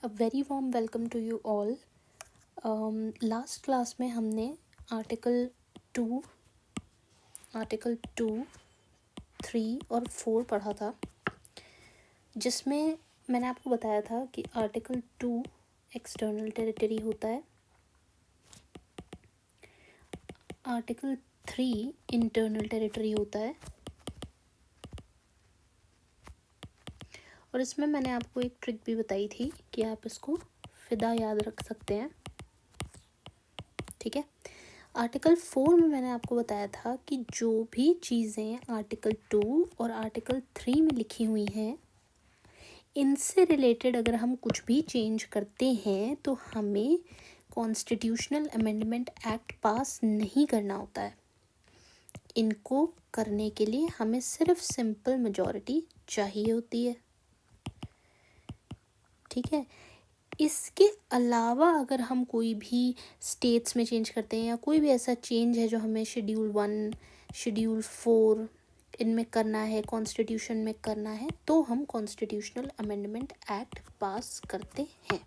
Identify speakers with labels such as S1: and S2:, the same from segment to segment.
S1: A very warm welcome to you all. Last class में हमने article 2, 3 और 4 पढ़ा था, जिसमें मैंने आपको बताया था कि आर्टिकल 2 एक्सटर्नल टेरिटरी होता है, आर्टिकल 3 इंटरनल टेरिटरी होता है, और इसमें मैंने आपको एक ट्रिक भी बताई थी कि आप इसको फिदा याद रख सकते हैं। ठीक है। आर्टिकल 4 में मैंने आपको बताया था कि जो भी चीज़ें आर्टिकल 2 और आर्टिकल 3 में लिखी हुई हैं, इनसे रिलेटेड अगर हम कुछ भी चेंज करते हैं तो हमें कॉन्स्टिट्यूशनल अमेंडमेंट एक्ट पास नहीं करना होता है। इनको करने के लिए हमें सिर्फ सिंपल मेजॉरिटी चाहिए होती है। ठीक है। इसके अलावा अगर हम कोई भी स्टेट्स में चेंज करते हैं या कोई भी ऐसा चेंज है जो हमें शेड्यूल 1, शेड्यूल 4 इनमें करना है, कॉन्स्टिट्यूशन में करना है, तो हम कॉन्स्टिट्यूशनल अमेंडमेंट एक्ट पास करते हैं।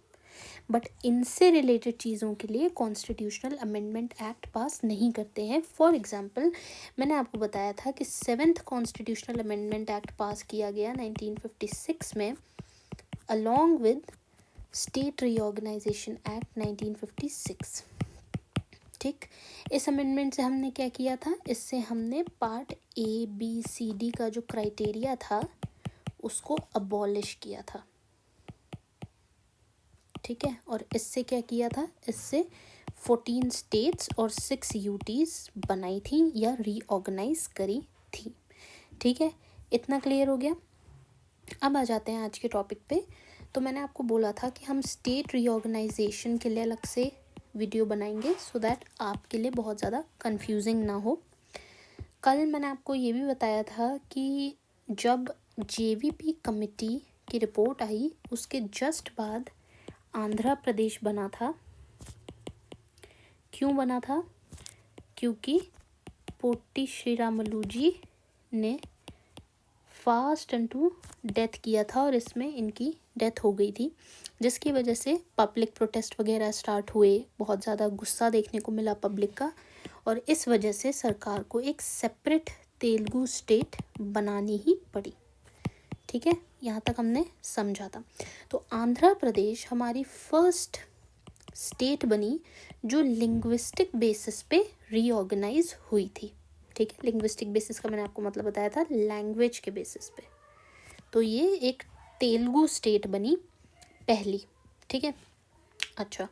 S1: बट इनसे रिलेटेड चीज़ों के लिए कॉन्स्टिट्यूशनल अमेंडमेंट एक्ट पास नहीं करते हैं। फॉर एग्जांपल, मैंने आपको बताया था कि 7th कॉन्स्टिट्यूशनल अमेंडमेंट एक्ट पास किया गया 1956 में, along with state reorganisation act 1956। ठीक। इस अमेंडमेंट से हमने क्या किया था? इससे हमने पार्ट ABCD का जो क्राइटेरिया था उसको अबॉलिश किया था। ठीक है। और इससे क्या किया था? इससे 14 स्टेट्स और 6 UTs बनाई थी या रीऑर्गेनाइज करी थी। ठीक है। इतना क्लियर हो गया। अब आ जाते हैं आज के टॉपिक पे। तो मैंने आपको बोला था कि हम स्टेट रीऑर्गेनाइजेशन के लिए अलग से वीडियो बनाएंगे सो दैट आपके लिए बहुत ज़्यादा कंफ्यूजिंग ना हो। कल मैंने आपको ये भी बताया था कि जब JVP कमेटी की रिपोर्ट आई उसके जस्ट बाद आंध्र प्रदेश बना था। क्यों बना था? क्योंकि पोट्टी श्रीरामुलु जी ने फास्ट इनटू डेथ किया था और इसमें इनकी डेथ हो गई थी, जिसकी वजह से पब्लिक प्रोटेस्ट वगैरह स्टार्ट हुए, बहुत ज़्यादा गुस्सा देखने को मिला पब्लिक का, और इस वजह से सरकार को एक सेपरेट तेलुगु स्टेट बनानी ही पड़ी। ठीक है। यहाँ तक हमने समझा था। तो आंध्र प्रदेश हमारी फर्स्ट स्टेट बनी जो लिंग्विस्टिक बेसिस पे रीऑर्गेनाइज हुई थी। ठीक है। लिंग्विस्टिक बेसिस का मैंने आपको मतलब बताया था, लैंग्वेज के बेसिस पे। तो ये एक तेलुगु स्टेट बनी पहली। ठीक है। अच्छा,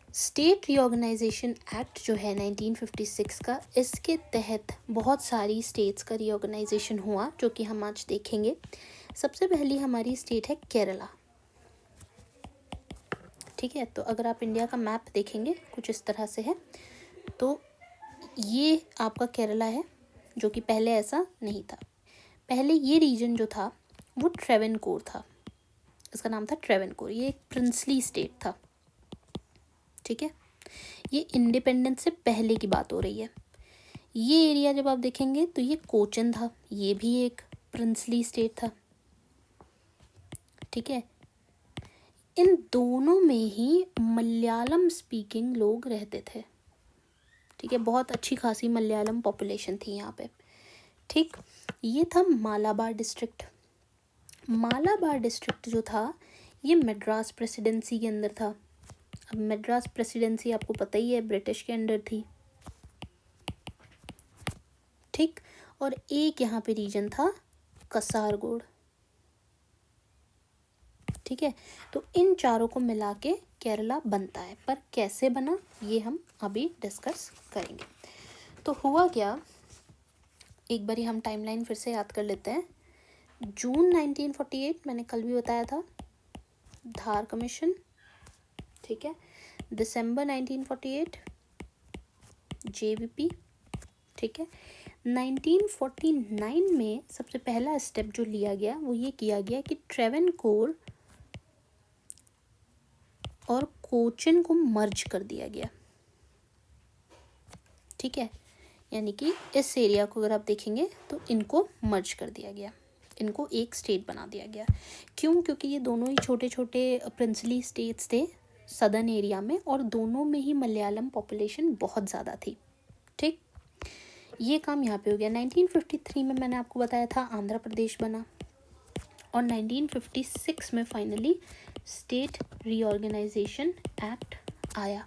S1: स्टेट रीऑर्गेनाइजेशन एक्ट जो है 1956 का, इसके तहत बहुत सारी स्टेट्स का रीऑर्गेनाइजेशन हुआ जो कि हम आज देखेंगे। सबसे पहली हमारी स्टेट है केरला। ठीक है। तो अगर आप इंडिया का मैप देखेंगे कुछ इस तरह से है, तो ये आपका केरला है, जो कि पहले ऐसा नहीं था। पहले ये रीजन जो था वो ट्रेवेनकोर था, इसका नाम था ट्रेवेनकोर। ये एक प्रिंसली स्टेट था। ठीक है। ये इंडिपेंडेंस से पहले की बात हो रही है। ये एरिया जब आप देखेंगे तो ये कोचन था, ये भी एक प्रिंसली स्टेट था। ठीक है। इन दोनों में ही मलयालम स्पीकिंग लोग रहते थे। ठीक है। बहुत अच्छी खासी मलयालम पॉपुलेशन थी यहाँ पे। ठीक। ये था मालाबार डिस्ट्रिक्ट। मालाबार डिस्ट्रिक्ट जो था ये मद्रास प्रेसिडेंसी के अंदर था। अब मद्रास प्रेसिडेंसी आपको पता ही है ब्रिटिश के अंडर थी। ठीक। और एक यहाँ पे रीजन था कसारगोड। ठीक है। तो इन चारों को मिला के केरला बनता है, पर कैसे बना ये हम अभी डिस्कस करेंगे। तो हुआ क्या, एक बारी हम टाइमलाइन फिर से याद कर लेते हैं। जून 1948 मैंने कल भी बताया था, धार कमीशन। ठीक है। दिसंबर 1948 JVP। ठीक है। 1949 में सबसे पहला स्टेप जो लिया गया वो ये किया गया कि ट्रेवेनकोर और कोचन को मर्ज कर दिया गया। ठीक है। यानी कि इस एरिया को अगर आप देखेंगे तो इनको मर्ज कर दिया गया। इनको एक स्टेट बना दिया गया। क्यों? क्योंकि ये दोनों ही छोटे छोटे प्रिंसली स्टेट्स थे सदर्न एरिया में, और दोनों में ही मलयालम पॉपुलेशन बहुत ज़्यादा थी। ठीक, ये काम यहाँ पे हो गया। 1953 में मैंने आपको बताया था आंध्र प्रदेश बना, और 1956 में फाइनली स्टेट रीऑर्गेनाइजेशन एक्ट आया।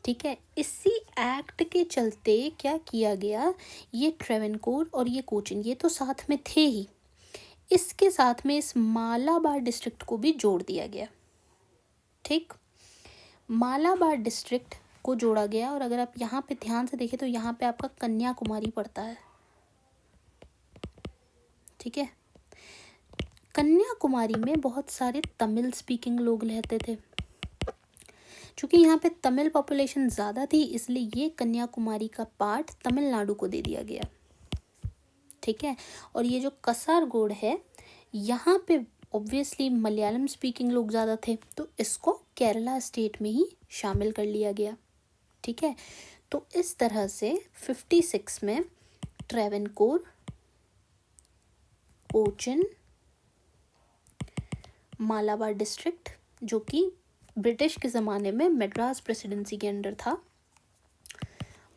S1: ठीक है, इसी एक्ट के चलते क्या किया गया, ये ट्रेवनकोर और ये कोचीन ये तो साथ में थे ही, इसके साथ में इस मालाबार डिस्ट्रिक्ट को भी जोड़ दिया गया। ठीक, मालाबार डिस्ट्रिक्ट को जोड़ा गया। और अगर आप यहाँ पे ध्यान से देखें तो यहाँ पे आपका कन्याकुमारी पड़ता है। ठीक है, कन्याकुमारी में बहुत सारे तमिल स्पीकिंग लोग रहते थे। चूँकि यहाँ पे तमिल पॉपुलेशन ज़्यादा थी, इसलिए ये कन्याकुमारी का पार्ट तमिलनाडु को दे दिया गया। ठीक है, और ये जो कासरगोड है, यहाँ पे ऑब्वियसली मलयालम स्पीकिंग लोग ज़्यादा थे, तो इसको केरला स्टेट में ही शामिल कर लिया गया। ठीक है, तो इस तरह से 56 में ट्रेवनकोर, कोचिन, मालाबार डिस्ट्रिक्ट जो कि ब्रिटिश के ज़माने में मद्रास प्रेसिडेंसी के अंडर था,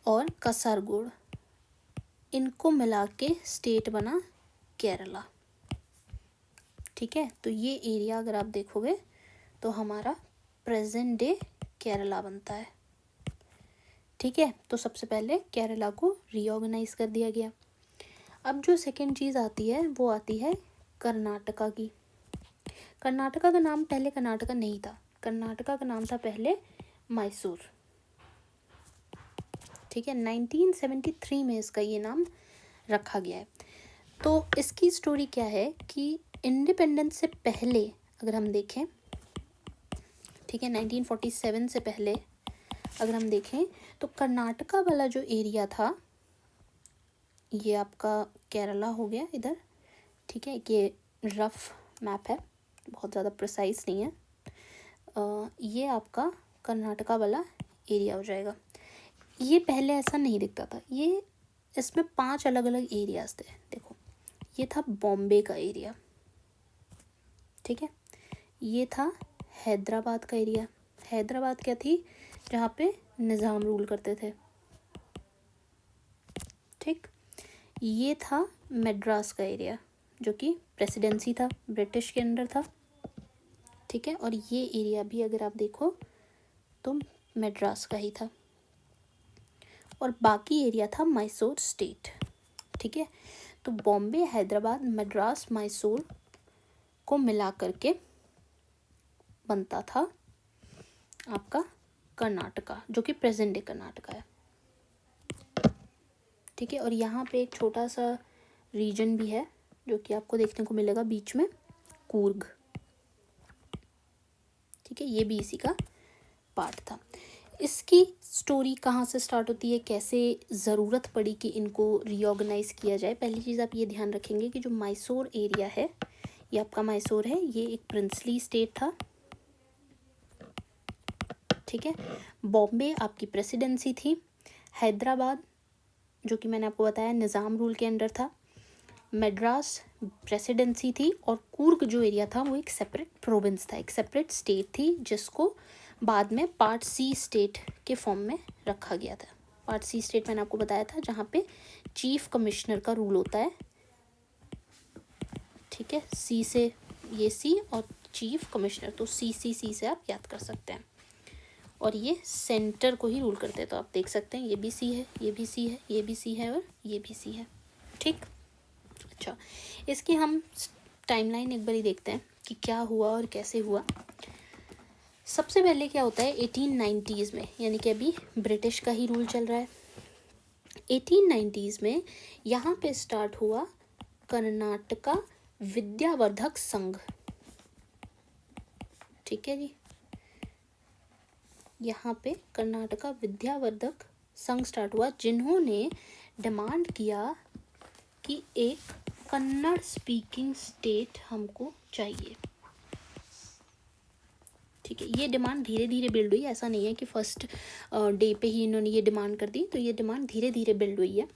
S1: और कासरगोड, इनको मिला के स्टेट बना केरला। ठीक है, तो ये एरिया अगर आप देखोगे तो हमारा प्रेजेंट डे केरला बनता है। ठीक है, तो सबसे पहले केरला को रीऑर्गेनाइज कर दिया गया। अब जो सेकंड चीज़ आती है वो आती है कर्नाटका की। कर्नाटका का नाम पहले कर्नाटका नहीं था, कर्नाटका का नाम था पहले मैसूर। ठीक है, 1973 में इसका ये नाम रखा गया है। तो इसकी स्टोरी क्या है कि इंडिपेंडेंस से पहले अगर हम देखें, ठीक है, 1947 से पहले अगर हम देखें तो कर्नाटका वाला जो एरिया था, ये आपका केरला हो गया इधर। ठीक है, ये रफ मैप है, बहुत ज़्यादा प्रिसाइज नहीं है। ये आपका कर्नाटका वाला एरिया हो जाएगा। ये पहले ऐसा नहीं दिखता था, ये इसमें 5 अलग अलग एरियाज थे। देखो, ये था बॉम्बे का एरिया। ठीक है, ये था हैदराबाद का एरिया। हैदराबाद क्या थी, जहाँ पे निज़ाम रूल करते थे। ठीक, ये था मद्रास का एरिया जो कि प्रेसिडेंसी था, ब्रिटिश के अंडर था। ठीक है, और ये एरिया भी अगर आप देखो तो मद्रास का ही था, और बाकी एरिया था मैसूर स्टेट। ठीक है, तो बॉम्बे, हैदराबाद, मद्रास, मैसूर को मिला करके बनता था आपका कर्नाटका, जो कि प्रेजेंट डे कर्नाटका है। ठीक है, और यहाँ पे एक छोटा सा रीजन भी है जो कि आपको देखने को मिलेगा बीच में, कूर्ग। ठीक है, ये भी इसी का पार्ट था। इसकी स्टोरी कहाँ से स्टार्ट होती है, कैसे ज़रूरत पड़ी कि इनको रीऑर्गेनाइज़ किया जाए। पहली चीज़ आप ये ध्यान रखेंगे कि जो मैसूर एरिया है, ये आपका मैसूर है, ये एक प्रिंसली स्टेट था। ठीक है, बॉम्बे आपकी प्रेसिडेंसी थी, हैदराबाद जो कि मैंने आपको बताया निज़ाम रूल के अंडर था, मद्रास प्रेसिडेंसी थी, और कूर्ग जो एरिया था वो एक सेपरेट प्रोविंस था, एक सेपरेट स्टेट थी, जिसको बाद में पार्ट सी स्टेट के फॉर्म में रखा गया था। पार्ट सी स्टेट मैंने आपको बताया था, जहाँ पे चीफ कमिश्नर का रूल होता है। ठीक है, सी से ये सी और चीफ कमिश्नर, तो सी से आप याद कर सकते हैं, और ये सेंटर को ही रूल करते हैं। तो आप देख सकते हैं ये भी सी है, ये भी सी है, ये भी सी है, और ये भी सी है। ठीक, अच्छा, इसकी हम टाइमलाइन एक बार ही देखते हैं कि क्या हुआ और कैसे हुआ। सबसे पहले क्या होता है 1890s में, यानी कि अभी ब्रिटिश का ही रूल चल रहा है। 1890s में यहाँ पे स्टार्ट हुआ कर्नाटका विद्यावर्धक संघ। ठीक है जी, यहाँ पे कर्नाटका विद्यावर्धक संघ स्टार्ट हुआ, जिन्होंने डिमांड किया कि एक कन्नड़ स्पीकिंग स्टेट हमको चाहिए। ठीक है, ये डिमांड धीरे धीरे बिल्ड हुई, ऐसा नहीं है कि फर्स्ट डे पे ही इन्होंने ये डिमांड कर दी, तो ये डिमांड धीरे धीरे बिल्ड हुई है।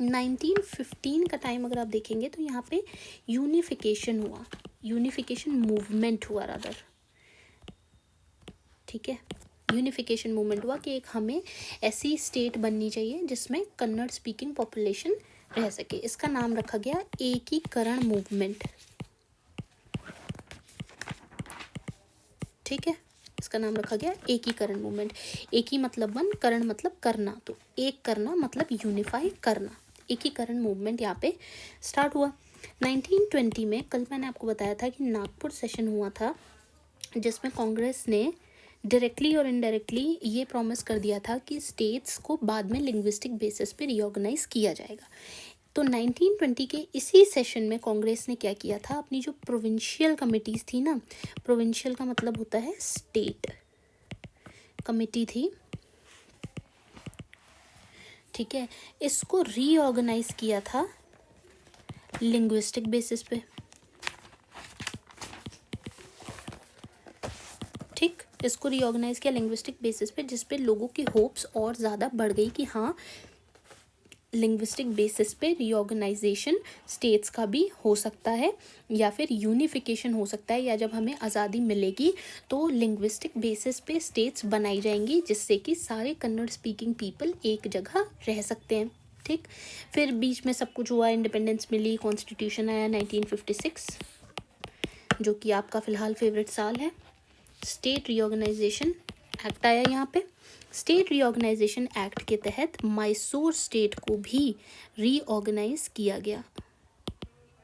S1: 1915 का टाइम अगर आप देखेंगे तो यहाँ पे यूनिफिकेशन हुआ, यूनिफिकेशन मूवमेंट हुआ रादर, ठीक है। यूनिफिकेशन मूवमेंट हुआ कि एक हमें ऐसी स्टेट बननी चाहिए जिसमें कन्नड़ स्पीकिंग पॉपुलेशन रह सके। इसका नाम रखा गया एकीकरण मूवमेंट, ठीक है। इसका नाम रखा गया एकीकरण मूवमेंट। एक ही मतलब वन, करण मतलब करना, तो एक करना मतलब यूनिफाई करना। एकीकरण मूवमेंट यहाँ पे स्टार्ट हुआ 1920 में। कल मैंने आपको बताया था कि नागपुर सेशन हुआ था जिसमें कांग्रेस ने डायरेक्टली और इनडायरेक्टली ये प्रॉमिस कर दिया था कि स्टेट्स को बाद में लिंग्विस्टिक बेसिस पे रिऑर्गेनाइज किया जाएगा। तो 1920 के इसी सेशन में कांग्रेस ने क्या किया था, अपनी जो प्रोविंशियल कमिटीज़ थी ना, प्रोविंशियल का मतलब होता है स्टेट कमिटी थी, ठीक है, इसको रीऑर्गेनाइज किया था लिंग्विस्टिक बेसिस पे, ठीक। इसको रीऑर्गेनाइज किया लिंग्विस्टिक बेसिस पे, जिस पे लोगों की होप्स और ज़्यादा बढ़ गई कि हाँ लिंग्विस्टिक बेसिस पे रीऑर्गेनाइजेशन स्टेट्स का भी हो सकता है या फिर यूनिफिकेशन हो सकता है, या जब हमें आज़ादी मिलेगी तो लिंग्विस्टिक बेसिस पे स्टेट्स बनाई जाएंगी जिससे कि सारे कन्नड़ स्पीकिंग पीपल एक जगह रह सकते हैं, ठीक। फिर बीच में सब कुछ हुआ, इंडिपेंडेंस मिली, कॉन्स्टिट्यूशन आया 1956 जो कि आपका फ़िलहाल फेवरेट साल है। स्टेट रीऑर्गेनाइजेशन एक्ट आया यहाँ पे। स्टेट रीऑर्गेनाइजेशन एक्ट के तहत मैसूर स्टेट को भी रीऑर्गेनाइज किया गया,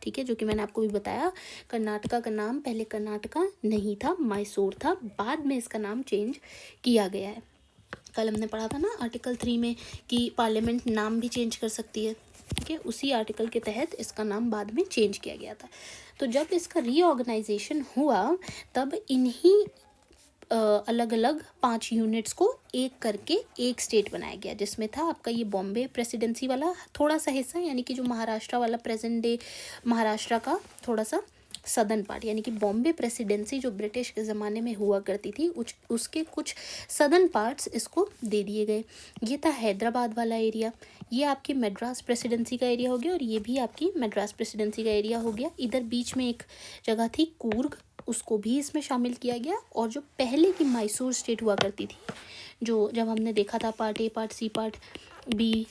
S1: ठीक है, जो कि मैंने आपको भी बताया कर्नाटका का नाम पहले कर्नाटका नहीं था, मैसूर था, बाद में इसका नाम चेंज किया गया है। कल हमने पढ़ा था ना आर्टिकल 3 में कि पार्लियामेंट नाम भी चेंज कर सकती है, ठीक है, उसी आर्टिकल के तहत इसका नाम बाद में चेंज किया गया था। तो जब इसका रीऑर्गेनाइजेशन हुआ तब इन्हीं अलग अलग 5 यूनिट्स को एक करके एक स्टेट बनाया गया, जिसमें था आपका ये बॉम्बे प्रेसिडेंसी वाला थोड़ा सा हिस्सा, यानी कि जो महाराष्ट्र वाला प्रेजेंट डे महाराष्ट्र का थोड़ा सा सदर्न पार्ट, यानी कि बॉम्बे प्रेसिडेंसी जो ब्रिटिश के ज़माने में हुआ करती थी उसके कुछ सदर्न पार्ट्स इसको दे दिए गए। ये था हैदराबाद वाला एरिया, ये आपकी मद्रास प्रेसिडेंसी का एरिया हो गया, और ये भी आपकी मद्रास प्रेसिडेंसी का एरिया हो गया। इधर बीच में एक जगह थी कूर्ग, उसको भी इसमें शामिल किया गया। और जो पहले की मैसूर स्टेट हुआ करती थी, जो जब हमने देखा था part A, part C, part B,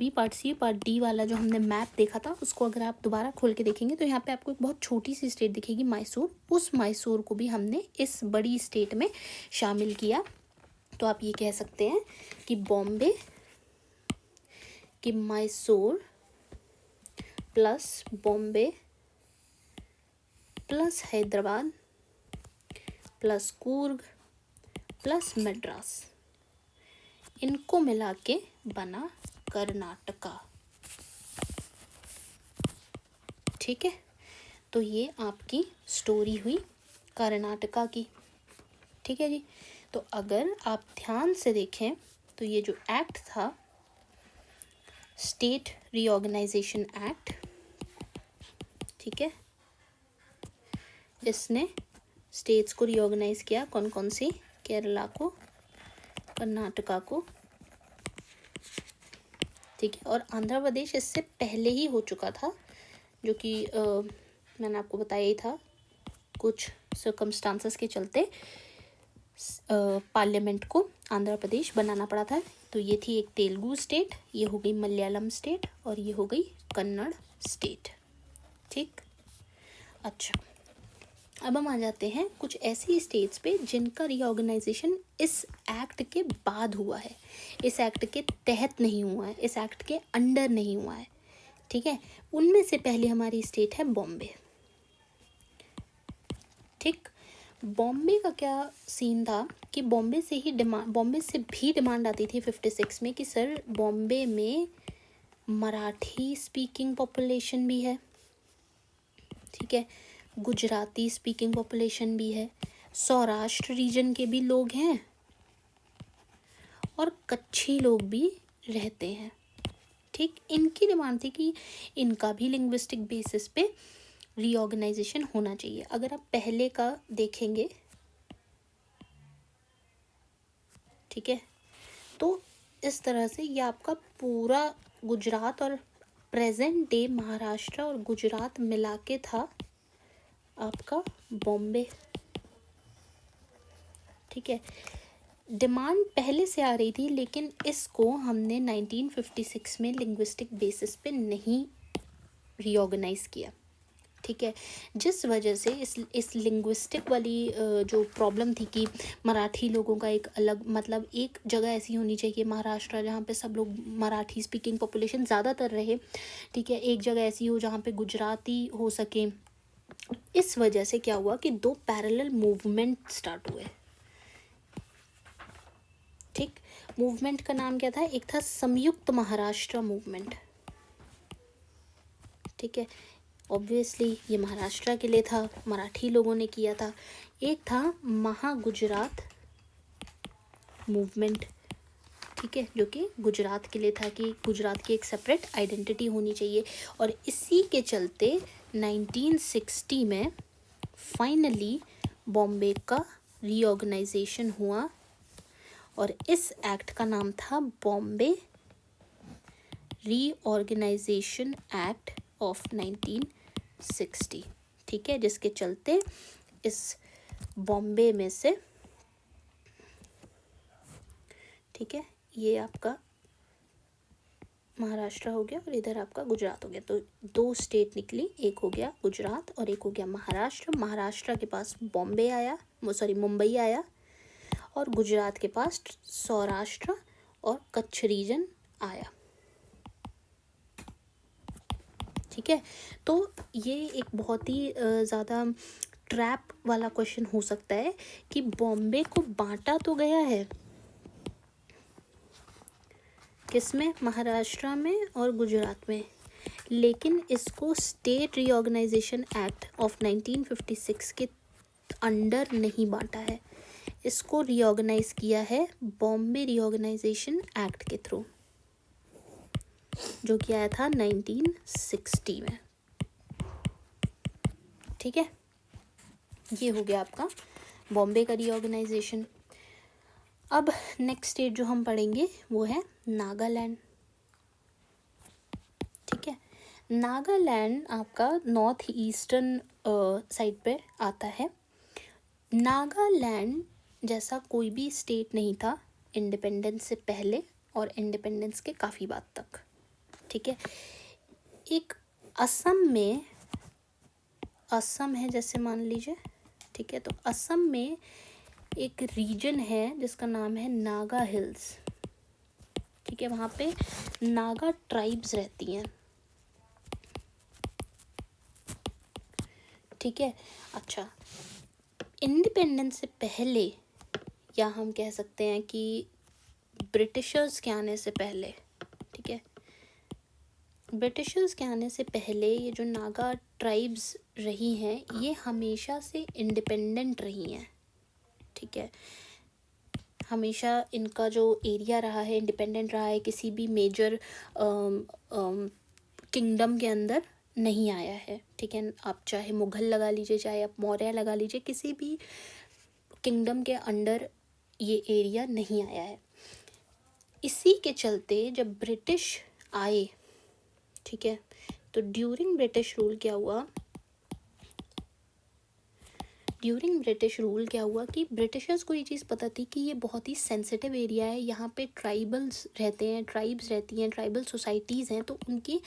S1: part C, part D वाला जो हमने मैप देखा था, उसको अगर आप दोबारा खोल के देखेंगे तो यहाँ पे आपको एक बहुत छोटी सी स्टेट दिखेगी मैसूर। उस मैसूर को भी हमने इस बड़ी स्टेट में शामिल किया। तो आप ये कह सकते हैं कि बॉम्बे कि Mysore plus Bombay plus Hyderabad plus Coorg plus Madras, इनको मिला के बना कर्नाटका, ठीक है। तो ये आपकी स्टोरी हुई कर्नाटका की, ठीक है जी। तो अगर आप ध्यान से देखें तो ये जो एक्ट था स्टेट रीऑर्गेनाइजेशन एक्ट, ठीक है, इसने स्टेट्स को रीऑर्गेनाइज किया। कौन कौन सी? केरला को, कर्नाटका को, ठीक है, और आंध्र प्रदेश इससे पहले ही हो चुका था, जो कि मैंने आपको बताया ही था, कुछ सर्कमस्टांसेस के चलते पार्लियामेंट को आंध्र प्रदेश बनाना पड़ा था। तो ये थी एक तेलुगु स्टेट, ये हो गई मलयालम स्टेट, और ये हो गई कन्नड़ स्टेट, ठीक। अच्छा, अब हम आ जाते हैं कुछ ऐसी स्टेट्स पे जिनका रीऑर्गेनाइजेशन इस एक्ट के बाद हुआ है, इस एक्ट के तहत नहीं हुआ है, इस एक्ट के अंडर नहीं हुआ है, ठीक है। उनमें से पहले हमारी स्टेट है बॉम्बे, ठीक। बॉम्बे का क्या सीन था कि बॉम्बे से भी डिमांड आती थी 56 में कि सर बॉम्बे में मराठी स्पीकिंग पॉपुलेशन भी है, ठीक है, गुजराती स्पीकिंग पॉपुलेशन भी है, सौराष्ट्र रीजन के भी लोग हैं, और कच्छी लोग भी रहते हैं, ठीक। इनकी डिमांड थी कि इनका भी लिंग्विस्टिक बेसिस पे रीऑर्गेनाइजेशन होना चाहिए। अगर आप पहले का देखेंगे, ठीक है, तो इस तरह से ये आपका पूरा गुजरात और प्रेजेंट डे महाराष्ट्र और गुजरात मिला के था आपका बॉम्बे। ठीक है, डिमांड पहले से आ रही थी, लेकिन इसको हमने 1956 में लिंग्विस्टिक बेसिस पे नहीं रीऑर्गेनाइज किया। ठीक है, जिस वजह से इस लिंग्विस्टिक वाली जो प्रॉब्लम थी कि मराठी लोगों का एक अलग, मतलब एक जगह ऐसी होनी चाहिए महाराष्ट्र जहाँ पे सब लोग मराठी स्पीकिंग पॉपुलेशन ज़्यादातर रहे। ठीक है, एक जगह ऐसी हो जहाँ पे गुजराती हो सके। इस वजह से क्या हुआ कि दो पैरेलल मूवमेंट स्टार्ट हुए। ठीक, मूवमेंट का नाम क्या था? एक था संयुक्त महाराष्ट्र मूवमेंट। ठीक है, ऑब्वियसली ये महाराष्ट्र के लिए था, मराठी लोगों ने किया था। एक था महागुजरात मूवमेंट। ठीक है, जो कि गुजरात के लिए था कि गुजरात की एक सेपरेट आइडेंटिटी होनी चाहिए। और इसी के चलते 1960 में फाइनली बॉम्बे का रीऑर्गेनाइजेशन हुआ और इस एक्ट का नाम था बॉम्बे रीऑर्गेनाइजेशन एक्ट ऑफ 1960। ठीक है, जिसके चलते इस बॉम्बे में से, ठीक है, ये आपका महाराष्ट्र हो गया और इधर आपका गुजरात हो गया। तो दो स्टेट निकली, एक हो गया गुजरात और एक हो गया महाराष्ट्र। महाराष्ट्र के पास बॉम्बे आया, मुंबई आया, और गुजरात के पास सौराष्ट्र और कच्छ रीजन आया। ठीक है, तो ये एक बहुत ही ज़्यादा ट्रैप वाला क्वेश्चन हो सकता है कि बॉम्बे को बांटा तो गया है किसमें? महाराष्ट्र में और गुजरात में, लेकिन इसको स्टेट रीऑर्गेनाइजेशन एक्ट ऑफ 1956 के अंडर नहीं बांटा है। इसको रीऑर्गेनाइज किया है बॉम्बे रीऑर्गेनाइजेशन एक्ट के थ्रू, जो कि आया था 1960 में। ठीक है, ये हो गया आपका बॉम्बे का रीऑर्गेनाइजेशन। अब नेक्स्ट स्टेट जो हम पढ़ेंगे वो है नागालैंड। ठीक है, नागालैंड आपका नॉर्थ ईस्टर्न साइड पे आता है। नागालैंड जैसा कोई भी स्टेट नहीं था इंडिपेंडेंस से पहले और इंडिपेंडेंस के काफ़ी बाद तक। ठीक है, एक असम है जैसे मान लीजिए। ठीक है, तो असम में एक रीजन है जिसका नाम है नागा हिल्स। ठीक है, वहाँ पे नागा ट्राइब्स रहती हैं। ठीक है, अच्छा, इंडिपेंडेंस से पहले, या हम कह सकते हैं कि ब्रिटिशर्स के आने से पहले, ठीक है, ब्रिटिशर्स के आने से पहले ये जो नागा ट्राइब्स रही हैं ये हमेशा से इंडिपेंडेंट रही हैं। ठीक है, हमेशा इनका जो एरिया रहा है इंडिपेंडेंट रहा है, किसी भी मेजर किंगडम के अंदर नहीं आया है। ठीक है, आप चाहे मुग़ल लगा लीजिए, चाहे आप मौर्य लगा लीजिए, किसी भी किंगडम के अंडर ये एरिया नहीं आया है। इसी के चलते जब ब्रिटिश आए, ठीक है, तो ड्यूरिंग ब्रिटिश रूल क्या हुआ कि ब्रिटिशर्स को ये चीज़ पता थी कि ये बहुत ही सेंसिटिव एरिया है, यहाँ पे ट्राइबल्स रहते हैं, ट्राइब्स रहती हैं, ट्राइबल सोसाइटीज़ हैं, तो उनकी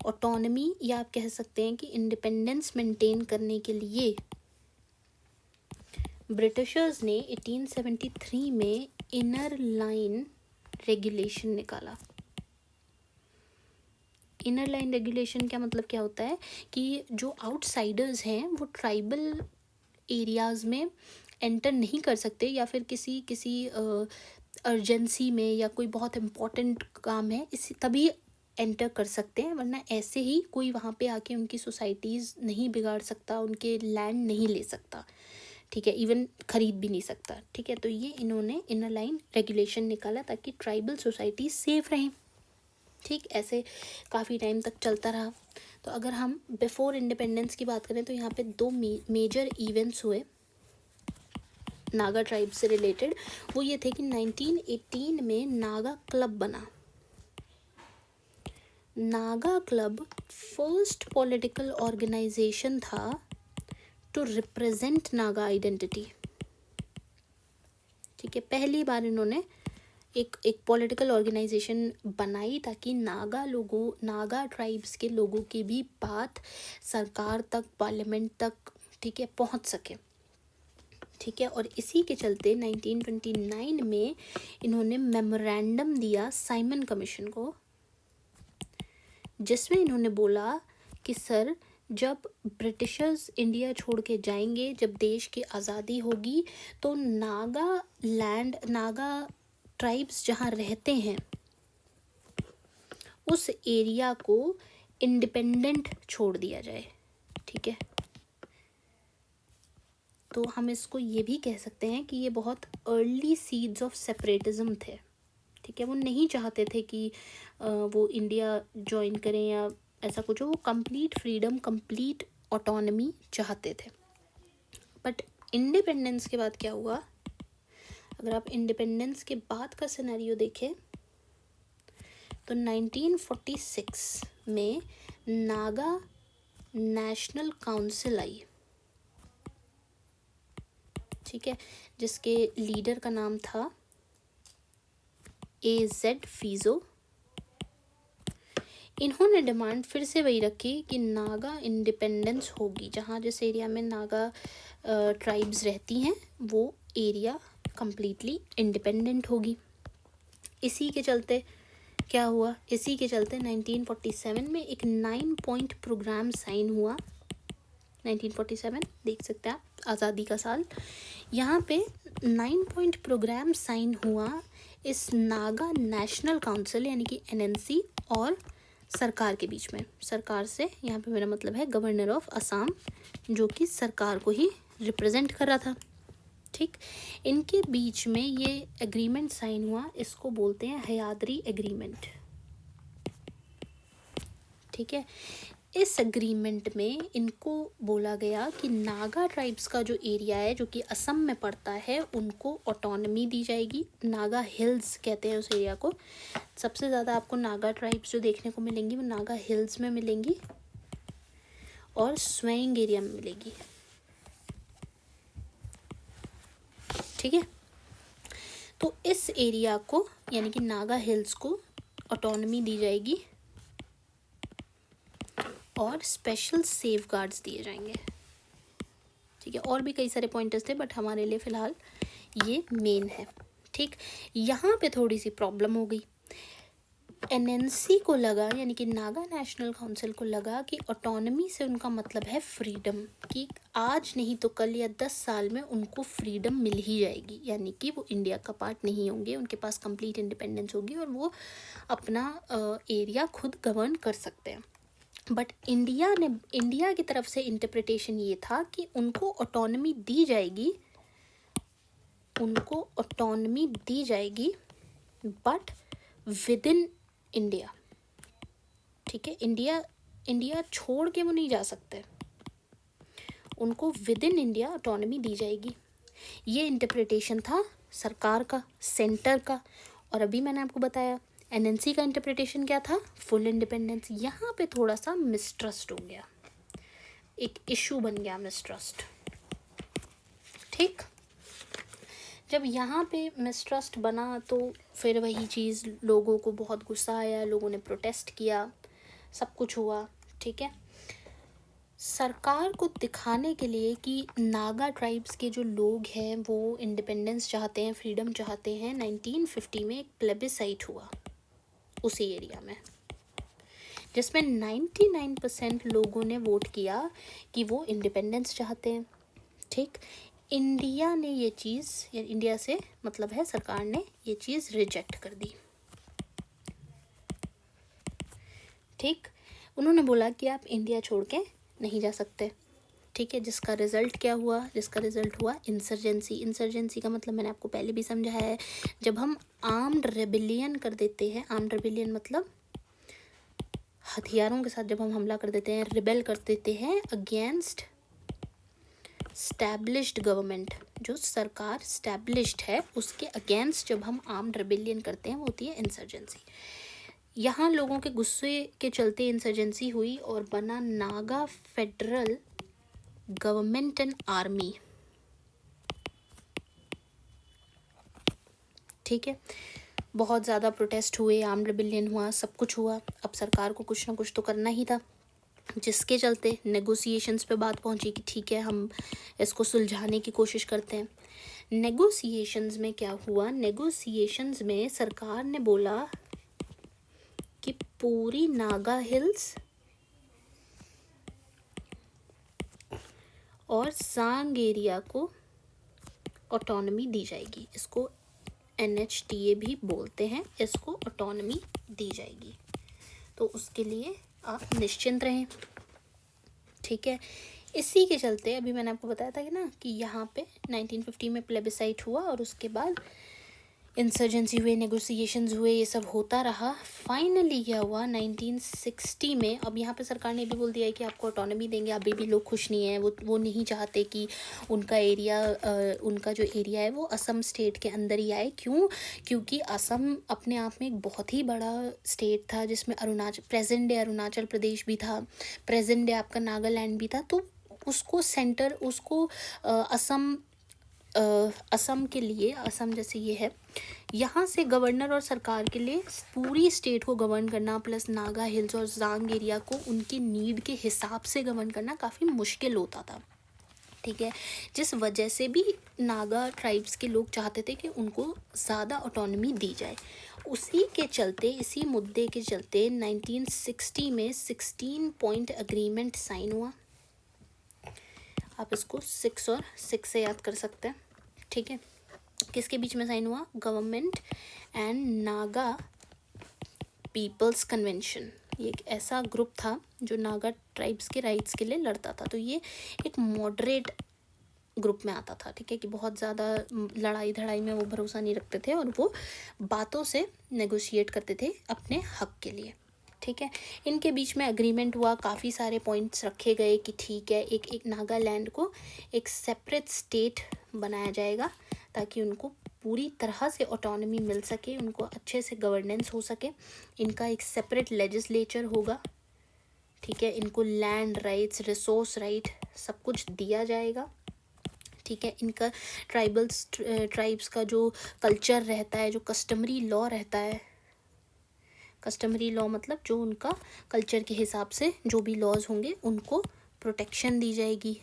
S1: ऑटोनमी या आप कह सकते हैं कि इंडिपेंडेंस मेंटेन करने के लिए ब्रिटिशर्स ने 1873 में इनर लाइन रेगुलेशन निकाला। इनर लाइन रेगुलेशन का मतलब क्या होता है कि जो आउटसाइडर्स हैं वो ट्राइबल एरियाज़ में एंटर नहीं कर सकते, या फिर किसी अर्जेंसी में या कोई बहुत इम्पोर्टेंट काम है इसी तभी एंटर कर सकते हैं, वरना ऐसे ही कोई वहाँ पे आके उनकी सोसाइटीज़ नहीं बिगाड़ सकता, उनके लैंड नहीं ले सकता। ठीक है, इवन ख़रीद भी नहीं सकता। ठीक है, तो ये इन्होंने इनर लाइन रेगुलेशन निकाला ताकि ट्राइबल सोसाइटी सेफ रहें। ठीक, ऐसे काफ़ी टाइम तक चलता रहा। तो अगर हम बिफोर इंडिपेंडेंस की बात करें तो यहाँ पे दो मेजर इवेंट्स हुए नागा ट्राइब से रिलेटेड। वो ये थे कि 1918 में नागा क्लब बना। Naga club first political organisation था टू रिप्रेजेंट नागा आइडेंटिटी। ठीक है, पहली बार इन्होंने एक पॉलिटिकल ऑर्गेनाइजेशन बनाई ताकि नागा ट्राइब्स के लोगों की भी बात सरकार तक, पार्लियामेंट तक, ठीक है, पहुंच सके। ठीक है, और इसी के चलते 1929 में इन्होंने मेमोरेंडम दिया साइमन कमीशन को, जिसमें इन्होंने बोला कि सर, जब ब्रिटिशर्स इंडिया छोड़ के जाएंगे, जब देश की आज़ादी होगी, तो नागा ट्राइब्स जहाँ रहते हैं उस एरिया को इंडिपेंडेंट छोड़ दिया जाए। ठीक है, तो हम इसको ये भी कह सकते हैं कि ये बहुत अर्ली सीड्स ऑफ सेपरेटिज्म थे। ठीक है, वो नहीं चाहते थे कि वो इंडिया ज्वाइन करें या ऐसा कुछ हो, वो कंप्लीट फ्रीडम, कंप्लीट ऑटोनमी चाहते थे। बट इंडिपेंडेंस के बाद क्या हुआ, अगर आप इंडिपेंडेंस के बाद का सिनेरियो देखें तो 1946 में नागा नेशनल काउंसिल आई। ठीक है, जिसके लीडर का नाम था AZ फीजो। इन्होंने डिमांड फिर से वही रखी कि नागा इंडिपेंडेंस होगी, जहाँ जिस एरिया में नागा ट्राइब्स रहती हैं वो एरिया कम्प्लीटली इंडिपेंडेंट होगी। इसी के चलते क्या हुआ, इसी के चलते 1947 में एक 9 पॉइंट प्रोग्राम साइन हुआ। 1947 देख सकते हैं आप, आज़ादी का साल। यहाँ पे 9 पॉइंट प्रोग्राम साइन हुआ इस नागा नेशनल काउंसिल यानी कि NNC और सरकार के बीच में। सरकार से यहाँ पे मेरा मतलब है गवर्नर ऑफ असम, जो कि सरकार को ही रिप्रेजेंट कर रहा था। ठीक, इनके बीच में ये एग्रीमेंट साइन हुआ, इसको बोलते हैं हयाद्री एग्रीमेंट। ठीक है, इस एग्रीमेंट में इनको बोला गया कि नागा ट्राइब्स का जो एरिया है, जो कि असम में पड़ता है, उनको ऑटोनमी दी जाएगी। नागा हिल्स कहते हैं उस एरिया को। सबसे ज़्यादा आपको नागा ट्राइब्स जो देखने को मिलेंगी वो नागा हिल्स में मिलेंगी और स्वैंग एरिया में मिलेगी। ठीक है, तो इस एरिया को यानी कि नागा हिल्स को ऑटोनमी दी जाएगी और स्पेशल सेफगार्ड्स दिए जाएंगे। ठीक है, और भी कई सारे पॉइंटर्स थे बट हमारे लिए फ़िलहाल ये मेन है। ठीक, यहाँ पे थोड़ी सी प्रॉब्लम हो गई। NNC को लगा, यानी कि नागा नेशनल काउंसिल को लगा कि ऑटोनमी से उनका मतलब है फ्रीडम, कि आज नहीं तो कल या 10 साल में उनको फ्रीडम मिल ही जाएगी, यानी कि वो इंडिया का पार्ट नहीं होंगे, उनके पास कंप्लीट इंडिपेंडेंस होगी और वो अपना एरिया खुद गवर्न कर सकते हैं। बट इंडिया की तरफ से इंटरप्रिटेशन ये था कि उनको ऑटोनमी दी जाएगी बट विद इन इंडिया। ठीक है, इंडिया छोड़ के वो नहीं जा सकते, उनको विद इन इंडिया ऑटोनमी दी जाएगी। ये इंटरप्रिटेशन था सरकार का, सेंटर का। और अभी मैंने आपको बताया NNC का इंटरप्रिटेशन क्या था, फुल इंडिपेंडेंस। यहाँ पे थोड़ा सा मिसट्रस्ट हो गया, एक इशू बन गया मिसट्रस्ट। ठीक, जब यहाँ पे मिसट्रस्ट बना तो फिर वही चीज़, लोगों को बहुत गुस्सा आया, लोगों ने प्रोटेस्ट किया, सब कुछ हुआ। ठीक है, सरकार को दिखाने के लिए कि नागा ट्राइब्स के जो लोग हैं वो इंडिपेंडेंस चाहते हैं, फ्रीडम चाहते हैं, 1950 में एक प्लेबिसाइट हुआ उसी एरिया में, जिसमें 99% लोगों ने वोट किया कि वो इंडिपेंडेंस चाहते हैं। ठीक, इंडिया ने ये चीज़, या इंडिया से मतलब है सरकार ने ये चीज़ रिजेक्ट कर दी। ठीक, उन्होंने बोला कि आप इंडिया छोड़ के नहीं जा सकते। ठीक है, जिसका रिज़ल्ट क्या हुआ, जिसका रिज़ल्ट हुआ इंसर्जेंसी। इंसर्जेंसी का मतलब मैंने आपको पहले भी समझाया है, जब हम आर्म्ड रेबिलियन कर देते हैं। आर्म्ड रेबिलियन मतलब हथियारों के साथ जब हम हमला कर देते हैं, रिबेल कर देते हैं अगेंस्ट स्टैब्लिश्ड गवर्नमेंट, जो सरकार स्टैब्लिश्ड है उसके अगेंस्ट जब हम आर्म्ड रेबिलियन करते हैं वो होती है इंसर्जेंसी। यहाँ लोगों के गुस्से के चलते इंसर्जेंसी हुई और बना Naga federal government and army. ठीक है, बहुत ज़्यादा प्रोटेस्ट हुए, आर्म रिबेलियन हुआ, सब कुछ हुआ। अब सरकार को कुछ ना कुछ तो करना ही था, जिसके चलते नेगोशिएशंस पे बात पहुंची कि ठीक है हम इसको सुलझाने की कोशिश करते हैं। नेगोशिएशंस में क्या हुआ, नेगोशिएशंस में सरकार ने बोला कि पूरी नागा हिल्स और सांग एरिया को ऑटोनॉमी दी जाएगी। इसको NHTA भी बोलते हैं, इसको ऑटोनॉमी दी जाएगी, तो उसके लिए आप निश्चिंत रहें। ठीक है, इसी के चलते अभी मैंने आपको बताया था कि ना कि यहाँ पे 1950 में प्लेबिसाइट हुआ और उसके बाद इंसर्जेंसी हुए, नेगोशिएशंस हुए, ये सब होता रहा। फाइनली क्या हुआ 1960 में, अब यहाँ पे सरकार ने भी बोल दिया है कि आपको ऑटोनॉमी देंगे। अभी भी लोग खुश नहीं हैं, वो नहीं चाहते कि उनका एरिया उनका जो एरिया है वो असम स्टेट के अंदर ही आए। क्यों? क्योंकि असम अपने आप में एक बहुत ही बड़ा स्टेट था, जिसमें प्रेजेंट डे अरुणाचल प्रदेश भी था, प्रेजेंट डे आपका नागालैंड भी था। तो उसको सेंटर, उसको असम के लिए, असम जैसे ये है, यहाँ से गवर्नर और सरकार के लिए पूरी स्टेट को गवर्न करना प्लस नागा हिल्स और जांग एरिया को उनकी नीड के हिसाब से गवर्न करना काफ़ी मुश्किल होता था। ठीक है, जिस वजह से भी नागा ट्राइब्स के लोग चाहते थे कि उनको ज़्यादा ऑटोनॉमी दी जाए। उसी के चलते, इसी मुद्दे के चलते 1960 में 16 पॉइंट एग्रीमेंट साइन हुआ। आप इसको 6 और 6 से याद कर सकते हैं। ठीक है, किसके बीच में साइन हुआ? Government and Naga people's convention. ये एक ऐसा ग्रुप था जो नागा ट्राइब्स के राइट्स के लिए लड़ता था। तो ये एक मॉडरेट ग्रुप में आता था। ठीक है, कि बहुत ज़्यादा लड़ाई धड़ाई में वो भरोसा नहीं रखते थे और वो बातों से नेगोशिएट करते थे अपने हक के लिए। ठीक है, इनके बीच में एग्रीमेंट हुआ, काफ़ी सारे पॉइंट्स रखे गए कि ठीक है एक नागालैंड को एक सेपरेट स्टेट बनाया जाएगा ताकि उनको पूरी तरह से ऑटोनॉमी मिल सके, उनको अच्छे से गवर्नेंस हो सके। इनका एक सेपरेट लेजिस्लेचर होगा। ठीक है, इनको लैंड राइट्स, रिसोर्स राइट सब कुछ दिया जाएगा। ठीक है, इनका ट्राइब्स का जो कल्चर रहता है, जो कस्टमरी लॉ रहता है, कस्टमरी लॉ मतलब जो उनका कल्चर के हिसाब से जो भी लॉज होंगे उनको प्रोटेक्शन दी जाएगी।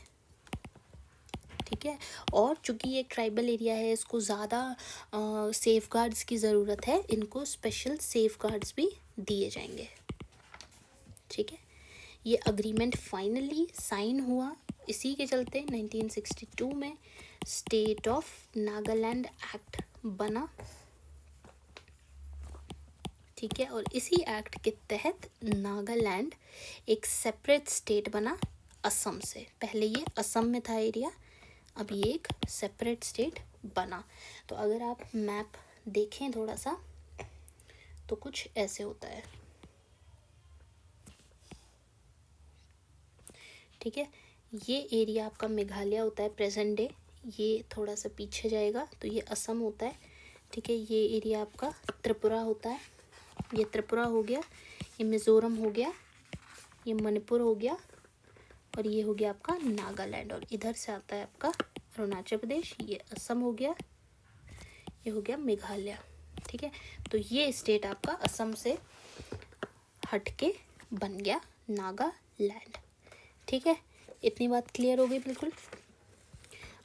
S1: ठीक है, और चूँकि ये एक ट्राइबल एरिया है, इसको ज़्यादा सेफ गार्ड्स की ज़रूरत है, इनको स्पेशल सेफ गार्ड्स भी दिए जाएंगे। ठीक है, ये अग्रीमेंट फाइनली साइन हुआ। इसी के चलते 1962 में स्टेट ऑफ नागालैंड एक्ट बना। ठीक है, और इसी एक्ट के तहत नागालैंड एक सेपरेट स्टेट बना असम से। पहले ये असम में था एरिया, अब ये एक सेपरेट स्टेट बना। तो अगर आप मैप देखें थोड़ा सा तो कुछ ऐसे होता है। ठीक है, ये एरिया आपका मेघालय होता है प्रेजेंट डे, ये थोड़ा सा पीछे जाएगा तो ये असम होता है। ठीक है, ये एरिया आपका त्रिपुरा होता है, ये त्रिपुरा हो गया, ये मिज़ोरम हो गया, ये मणिपुर हो गया और ये हो गया आपका नागालैंड। और इधर से आता है आपका अरुणाचल प्रदेश, ये असम हो गया, ये हो गया मेघालय। ठीक है, तो ये स्टेट आपका असम से हट के बन गया नागालैंड। ठीक है, इतनी बात क्लियर हो गई बिल्कुल।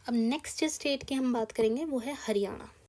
S1: अब नेक्स्ट स्टेट की हम बात करेंगे वो है हरियाणा।